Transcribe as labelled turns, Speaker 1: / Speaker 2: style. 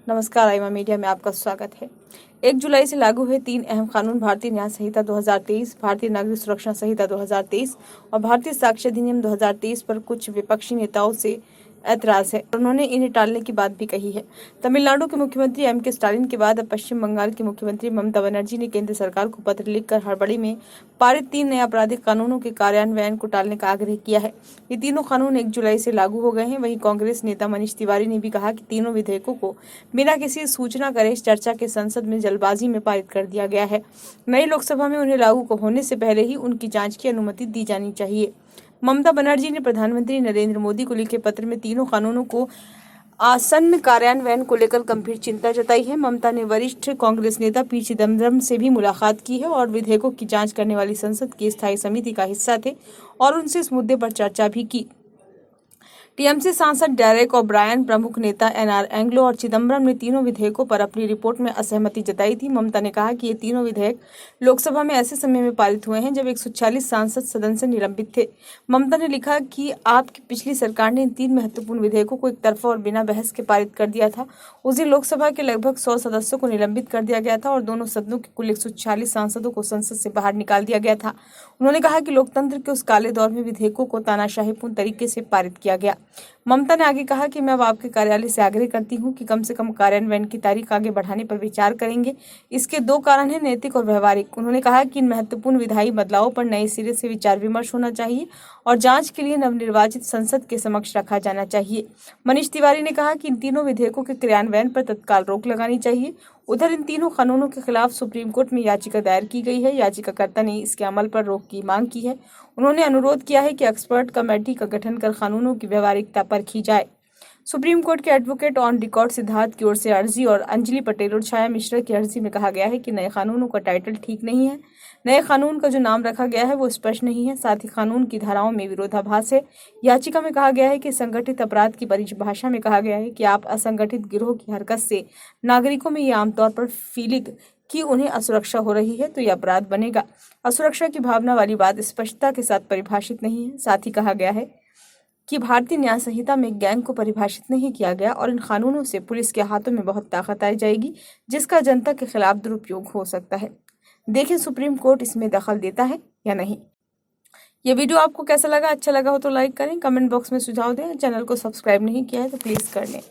Speaker 1: नमस्कार, आईमा मीडिया में आपका स्वागत है। 1 जुलाई से लागू हुए 3 अहम कानून भारतीय न्याय संहिता 2023, भारतीय नागरिक सुरक्षा संहिता 2023 और भारतीय साक्ष्य अधिनियम 2023 पर कुछ विपक्षी नेताओं से ऐतराज है। उन्होंने इन्हें टालने की बात भी कही है। तमिलनाडु के मुख्यमंत्री एम के स्टालिन के बाद अब पश्चिम बंगाल की मुख्यमंत्री ममता बनर्जी ने केंद्र सरकार को पत्र लिखकर हड़बड़ी में पारित 3 नए आपराधिक कानूनों के कार्यान्वयन को टालने का आग्रह किया है। ये तीनों कानून 1 जुलाई से लागू हो गए हैं। वहीं कांग्रेस नेता मनीष तिवारी ने भी कहा कि तीनों विधेयकों को बिना किसी सूचना करे चर्चा के संसद में जल्दबाजी में पारित कर दिया गया है। नई लोकसभा में उन्हें लागू होने से पहले ही उनकी जांच की अनुमति दी जानी चाहिए। ममता बनर्जी ने प्रधानमंत्री नरेंद्र मोदी को लिखे पत्र में तीनों कानूनों को आसन्न कार्यान्वयन को लेकर गंभीर चिंता जताई है। ममता ने वरिष्ठ कांग्रेस नेता पी चिदम्बरम से भी मुलाकात की है और विधेयकों की जांच करने वाली संसद की स्थायी समिति का हिस्सा थे और उनसे इस मुद्दे पर चर्चा भी की। टीएमसी सांसद डेरेक ओब्रायन, प्रमुख नेता एनआर एंग्लो और चिदम्बरम ने तीनों विधेयकों पर अपनी रिपोर्ट में असहमति जताई थी। ममता ने कहा कि ये तीनों विधेयक लोकसभा में ऐसे समय में पारित हुए हैं जब 146 सांसद सदन से निलंबित थे। ममता ने लिखा कि आपकी पिछली सरकार ने इन 3 महत्वपूर्ण विधेयकों को एक तरफा और बिना बहस के पारित कर दिया था। उस दिन लोकसभा के लगभग 100 सदस्यों को निलंबित कर दिया गया था और दोनों सदनों के कुल 146 सांसदों को संसद से बाहर निकाल दिया गया था। उन्होंने कहा कि लोकतंत्र के उस काले दौर में विधेयकों को तानाशाहीपूर्ण तरीके से पारित किया गया। ममता ने आगे कहा कि मैं अब आपके कार्यालय से आग्रह करती हूं कि कम से कम कार्यान्वयन की तारीख आगे बढ़ाने पर विचार करेंगे। इसके 2 कारण हैं, नैतिक और व्यवहारिक। उन्होंने कहा कि इन महत्वपूर्ण विधायी बदलावों पर नए सिरे से विचार विमर्श होना चाहिए और जांच के लिए नवनिर्वाचित संसद के समक्ष रखा जाना चाहिए। मनीष तिवारी ने कहा कि इन तीनों विधेयकों के क्रियान्वयन पर तत्काल रोक लगानी चाहिए। उधर इन तीनों कानूनों के खिलाफ सुप्रीम कोर्ट में याचिका दायर की गई है। याचिकाकर्ता ने इसके अमल पर रोक की मांग की है। उन्होंने अनुरोध किया है कि एक्सपर्ट कमेटी का गठन कर कानूनों की व्यवहारिकता परखी जाए। सुप्रीम कोर्ट के एडवोकेट ऑन रिकॉर्ड सिद्धार्थ की ओर से अर्जी और अंजलि पटेल और छाया मिश्रा की अर्जी में कहा गया है कि नए कानूनों का टाइटल ठीक नहीं है। नए कानून का जो नाम रखा गया है वो स्पष्ट नहीं है, साथ ही कानून की धाराओं में विरोधाभास है। याचिका में कहा गया है कि संगठित अपराध की परिभाषा में कहा गया है कि आप असंगठित गिरोह की हरकत से नागरिकों में ये आमतौर पर फीलिंग कि उन्हें असुरक्षा हो रही है तो यह अपराध बनेगा। असुरक्षा की भावना वाली बात स्पष्टता के साथ परिभाषित नहीं है। साथ ही कहा गया है कि भारतीय न्याय संहिता में गैंग को परिभाषित नहीं किया गया और इन कानूनों से पुलिस के हाथों में बहुत ताकत आ जाएगी जिसका जनता के खिलाफ दुरुपयोग हो सकता है। देखें सुप्रीम कोर्ट इसमें दखल देता है या नहीं। ये वीडियो आपको कैसा लगा? अच्छा लगा हो तो लाइक करें, कमेंट बॉक्स में सुझाव दें। चैनल को सब्सक्राइब नहीं किया है तो प्लीज़ कर लें।